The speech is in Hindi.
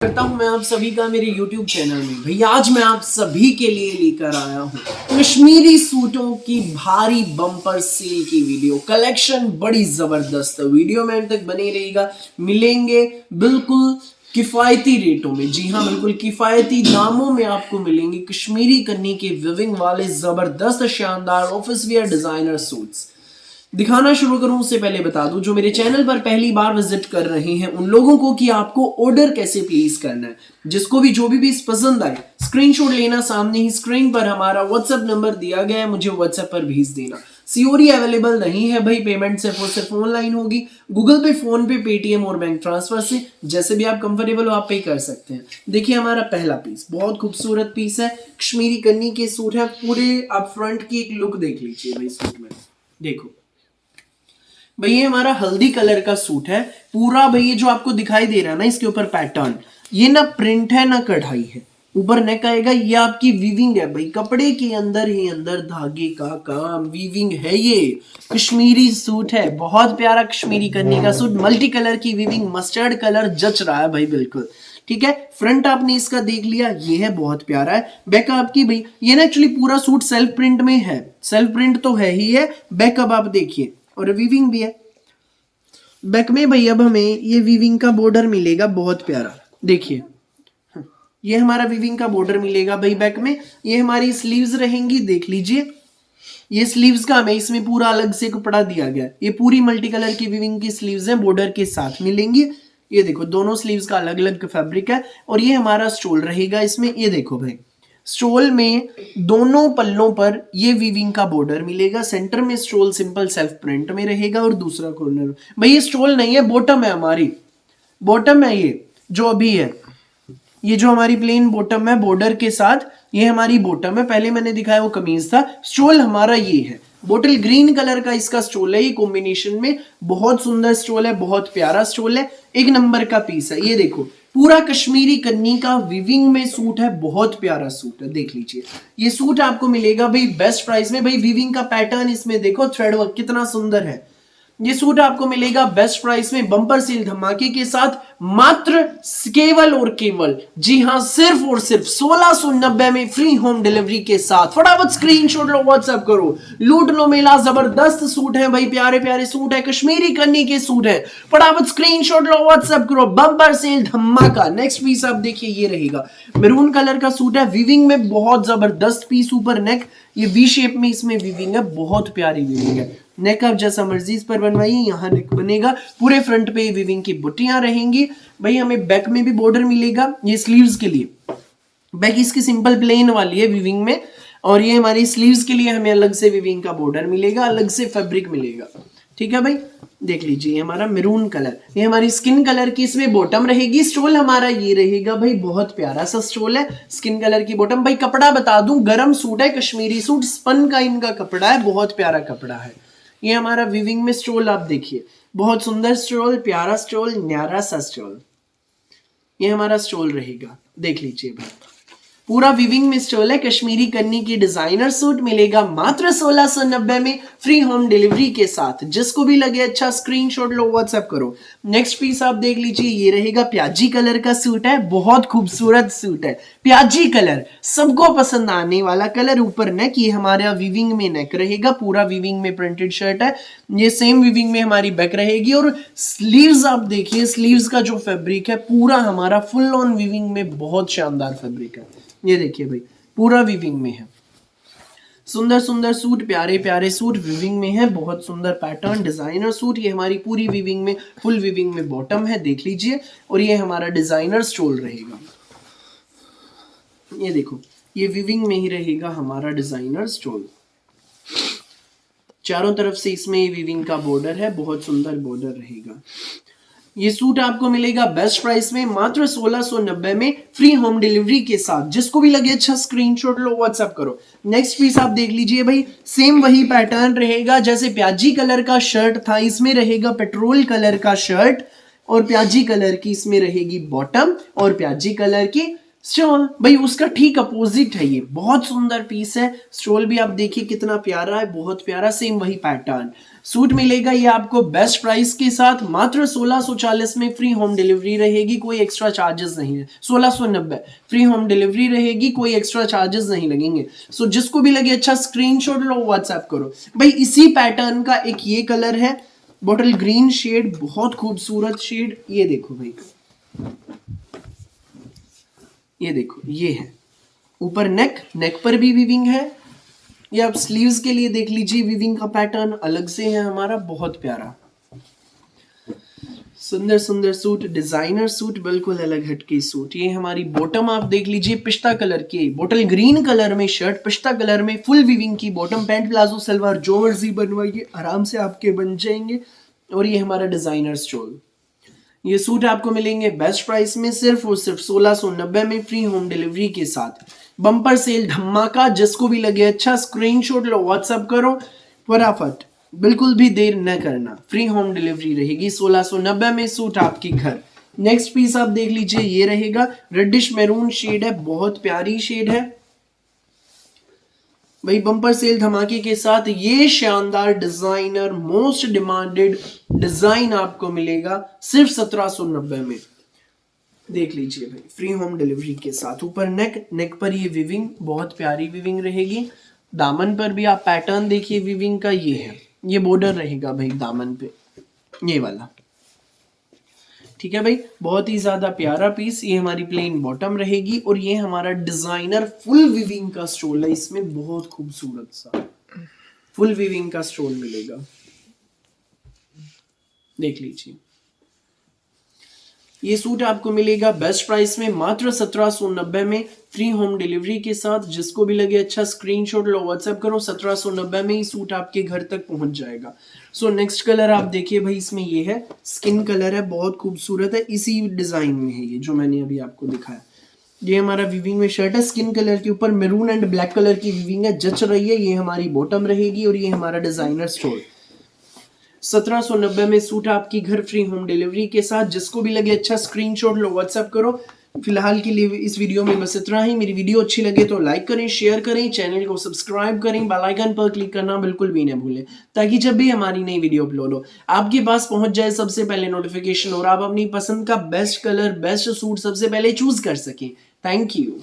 करता हूं मैं आप सभी का मेरे YouTube चैनल में। भैया आज मैं आप सभी के लिए लेकर आया हूं कश्मीरी सूटों की भारी बम्पर सेल की वीडियो। कलेक्शन बड़ी जबरदस्त है, वीडियो में अंत तक बने रहेगा। मिलेंगे बिल्कुल किफायती रेटों में, जी हाँ बिल्कुल किफायती दामों में आपको मिलेंगे कश्मीरी कन्नी के विविंग वाले जबरदस्त शानदार ऑफिस वियर डिजाइनर सूट्स। दिखाना शुरू करूं उससे पहले बता दूं, जो मेरे चैनल पर पहली बार विजिट कर रहे हैं उन लोगों को कि आपको ऑर्डर कैसे प्लेस करना है। जिसको भी जो भी पीस पसंद आए स्क्रीनशॉट लेना, सामने ही स्क्रीन पर हमारा व्हाट्सएप नंबर दिया गया है, मुझे व्हाट्सएप पर भेज देना। सीओडी अवेलेबल नहीं है भाई, पेमेंट सिर्फ और सिर्फ ऑनलाइन होगी, गूगल पे, फोन पे, पेटीएम और बैंक ट्रांसफर से, जैसे भी आप कंफर्टेबल हो आप पे कर सकते हैं। देखिए हमारा पहला पीस बहुत खूबसूरत पीस है, कश्मीरी कन्नी के सूट है। पूरे आप फ्रंट की एक लुक देख लीजिए भाई सूट में, देखो भाई ये हमारा हल्दी कलर का सूट है पूरा। भाई ये जो आपको दिखाई दे रहा है ना इसके ऊपर पैटर्न, ये ना प्रिंट है ना कढ़ाई है, ऊपर नेक आएगा, ये आपकी वीविंग है भाई, कपड़े के अंदर ही अंदर धागे का काम, वीविंग है। ये कश्मीरी सूट है, बहुत प्यारा कश्मीरी कन्नी का सूट, मल्टी कलर की वीविंग, मस्टर्ड कलर जच रहा है भाई बिल्कुल। ठीक है, फ्रंट आपने इसका देख लिया, ये है बहुत प्यारा है। बैक आपकी भाई ये ना एक्चुअली पूरा सूट सेल्फ प्रिंट में है, सेल्फ प्रिंट तो है ही है। बैक अब आप देखिए और वीविंग भी है बैक में भाई। अब हमें ये वीविंग का बॉर्डर मिलेगा बहुत प्यारा, देखिए ये हमारा वीविंग का बॉर्डर मिलेगा भाई बैक में। ये हमारी स्लीव्स रहेंगी, देख लीजिए ये स्लीव्स का हमें इसमें पूरा अलग से कपड़ा दिया गया है। ये पूरी मल्टी कलर की वीविंग की स्लीव्स हैं, बॉर्डर के साथ मिलेंगी। ये देखो दोनों स्लीव्स का अलग अलग फैब्रिक है। और ये हमारा स्टोल रहेगा इसमें, ये देखो भाई स्टोल में दोनों पल्लों पर ये वीविंग का बॉर्डर मिलेगा। सेंटर में स्टोल सिंपल सेल्फ प्रिंट में रहेगा और दूसरा कॉर्नर भाई ये स्टोल नहीं है, बॉटम है हमारी, बॉटम है ये जो अभी है, ये जो हमारी प्लेन बॉटम है बॉर्डर के साथ, ये हमारी बॉटम है। पहले मैंने दिखाया वो कमीज था, स्टोल हमारा ये है, बोटल ग्रीन कलर का इसका स्टोल है। ये कॉम्बिनेशन में बहुत सुंदर स्टोल है, बहुत प्यारा स्टोल है, एक नंबर का पीस है। ये देखो पूरा कश्मीरी कन्नी का विविंग में सूट है, बहुत प्यारा सूट है, देख लीजिए। ये सूट आपको मिलेगा भाई बेस्ट प्राइस में। भाई विविंग का पैटर्न इसमें देखो, थ्रेड वर्क कितना सुंदर है। ये सूट आपको मिलेगा बेस्ट प्राइस में, बम्पर सेल धमाके के साथ, मात्र केवल और केवल, जी हां सिर्फ और सिर्फ 1690 में फ्री होम डिलीवरी के साथ। फटाफट स्क्रीनशॉट लो, व्हाट्सएप करो, लूट लो मेला। जबरदस्त सूट है भाई, प्यारे प्यारे सूट है, कश्मीरी कन्नी के सूट है। फटाफट स्क्रीनशॉट लो, व्हाट्सएप करो, बम्पर सेल धमाका। नेक्स्ट पीस आप देखिए, ये रहेगा मैरून कलर का सूट है, वीविंग में बहुत जबरदस्त पीस, ऊपर नेक ये वी शेप में इसमें वीविंग है, बहुत प्यारी वीविंग है। नेक आप जैसा मर्जी इस पर बनवाइए, यहाँ नेक बनेगा। पूरे फ्रंट पे वीविंग की बुट्टियां रहेंगी भाई। हमें बैक में भी बॉर्डर मिलेगा, ये स्लीव्स के लिए, बैक इसकी सिंपल प्लेन वाली है वीविंग में, और ये हमारी स्लीव्स के लिए हमें अलग से वीविंग का बॉर्डर मिलेगा, अलग से फैब्रिक मिलेगा। ठीक है भाई, देख लीजिए ये हमारा मैरून कलर, ये हमारी स्किन कलर की इसमें बॉटम रहेगी। स्टोल हमारा ये रहेगा भाई, बहुत प्यारा सा स्टोल है, स्किन कलर की बॉटम। भाई कपड़ा बता दूं, गरम सूट है, कश्मीरी सूट, स्पन का इनका कपड़ा है, बहुत प्यारा कपड़ा है। ये हमारा विविंग में स्टोल आप देखिए, बहुत सुंदर स्टोल, प्यारा स्टोल, न्यारा सा स्टोल, ये हमारा स्टोल रहेगा, देख लीजिए भाई पूरा विविंग में स्टोल है। कश्मीरी कन्नी की डिजाइनर सूट मिलेगा मात्र 1690 में फ्री होम डिलीवरी के साथ। जिसको भी लगे अच्छा स्क्रीनशॉट लो, व्हाट्सएप करो। नेक्स्ट पीस आप देख लीजिए, ये रहेगा प्याजी कलर का सूट है, बहुत खूबसूरत सूट है, प्याजी कलर, सबको पसंद आने वाला कलर। ऊपर नेक, ये हमारा विविंग में नेक रहेगा, पूरा विविंग में प्रिंटेड शर्ट है। ये सेम विविंग में हमारी बैक रहेगी। और स्लीव्स आप देखिए, स्लीव्स का जो फैब्रिक है पूरा हमारा फुल ऑन विविंग में, बहुत शानदार फैब्रिक है। ये देखिए भाई पूरा विविंग में है, सुंदर सुंदर सूट, प्यारे प्यारे सूट विविंग में है, बहुत सुंदर पैटर्न डिजाइनर सूट। ये हमारी पूरी विविंग में, फुल विविंग में बॉटम है, देख लीजिए। और ये हमारा डिजाइनर स्टोल रहेगा, ये देखो ये विविंग में ही रहेगा हमारा डिजाइनर स्टोल। चारों तरफ से इसमें विविंग का बॉर्डर है, बहुत सुंदर बॉर्डर रहेगा। ये सूट आपको मिलेगा बेस्ट प्राइस में, मात्र 1690 में फ्री होम डिलीवरी के साथ। जिसको भी लगे अच्छा स्क्रीनशॉट लो, व्हाट्सएप करो। नेक्स्ट पीस आप देख लीजिए भाई, सेम वही पैटर्न रहेगा जैसे प्याजी कलर का शर्ट था, इसमें रहेगा पेट्रोल कलर का शर्ट, और प्याजी कलर की इसमें रहेगी बॉटम, और प्याजी कलर की स्टोल भाई उसका ठीक अपोजिट है, ये बहुत सुंदर पीस है। स्टोल भी आप देखिए कितना प्यारा है, बहुत प्यारा, सेम वही पैटर्न। सूट मिलेगा ये आपको बेस्ट प्राइस के साथ मात्र 1640 में, फ्री होम डिलीवरी रहेगी, कोई एक्स्ट्रा चार्जेस नहीं है। 1690 फ्री होम डिलीवरी रहेगी, कोई एक्स्ट्रा चार्जेस नहीं लगेंगे। सो जिसको भी लगे अच्छा स्क्रीनशॉट लो, व्हाट्सएप करो। भाई इसी पैटर्न का एक ये कलर है, बॉटल ग्रीन शेड, बहुत खूबसूरत शेड। ये देखो भाई, ये देखो, ये है ऊपर नेक पर भी वीविंग है। ये आप स्लीव्स के लिए देख लीजिए, वीविंग का पैटर्न अलग से है हमारा, बहुत प्यारा। सुंदर सुंदर सूट, डिजाइनर सूट, बिल्कुल अलग हटके सूट। ये हमारी बॉटम आप देख लीजिए, पिस्ता कलर की, बोटल ग्रीन कलर में शर्ट, पिस्ता कलर में फुल वीविंग की बॉटम, पैंट प्लाजो सलवार, जो मर्जी बनवाइए आराम से आपके बन जाएंगे। और ये हमारा डिजाइनर स्टोल। ये सूट आपको मिलेंगे बेस्ट प्राइस में, सिर्फ और सिर्फ 1690 में, फ्री होम डिलीवरी के साथ। बम्पर सेल धमाका, जिसको भी लगे अच्छा स्क्रीनशॉट लो, व्हाट्सएप करो फटाफट, बिल्कुल भी देर न करना। फ्री होम डिलीवरी रहेगी 1690 में, सूट आपके घर। नेक्स्ट पीस आप देख लीजिए, ये रहेगा रेडिश मैरून शेड है, बहुत प्यारी शेड है भाई। बम्पर सेल धमाके के साथ ये शानदार डिजाइनर मोस्ट डिमांडेड डिजाइन आपको मिलेगा सिर्फ 1790 में। देख लीजिए भाई, फ्री होम डिलीवरी के साथ। ऊपर नेक पर ये विविंग, बहुत प्यारी विविंग रहेगी। दामन पर भी आप पैटर्न देखिए विविंग का, ये है, ये बॉर्डर रहेगा भाई दामन पे, ये वाला, ठीक है भाई। बहुत ही ज्यादा प्यारा पीस। ये हमारी प्लेन बॉटम रहेगी और ये हमारा डिजाइनर फुल विविंग का स्टोल है, इसमें बहुत खूबसूरत सा फुल विविंग का स्टोल मिलेगा, देख लीजिए। ये सूट आपको मिलेगा बेस्ट प्राइस में मात्र 1790 में, फ्री होम डिलीवरी के साथ। जिसको भी लगे अच्छा स्क्रीनशॉट लो, व्हाट्सएप करो, 1790 में ही सूट आपके घर तक पहुंच जाएगा। सो नेक्स्ट कलर आप देखिए भाई, इसमें ये है स्किन कलर है, बहुत खूबसूरत है, इसी डिजाइन में है ये जो मैंने अभी आपको दिखाया। ये हमारा विविंग में शर्ट है, स्किन कलर के ऊपर मेरून एंड ब्लैक कलर की विविंग है, जच रही है। ये हमारी बॉटम रहेगी और ये हमारा डिजाइनर स्टोल। 1790 में सूट आपकी घर, फ्री होम डिलीवरी के साथ। जिसको भी लगे अच्छा स्क्रीनशॉट लो, व्हाट्सएप करो। फिलहाल के लिए इस वीडियो में बस इतना ही। मेरी वीडियो अच्छी लगे तो लाइक करें, शेयर करें, चैनल को सब्सक्राइब करें, बेल आइकन पर क्लिक करना बिल्कुल भी न भूलें, ताकि जब भी हमारी नई वीडियो अपलोड हो आपके पास पहुंच जाए सबसे पहले नोटिफिकेशन, और आप अपनी पसंद का बेस्ट कलर, बेस्ट सूट सबसे पहले चूज कर सकें। Thank you.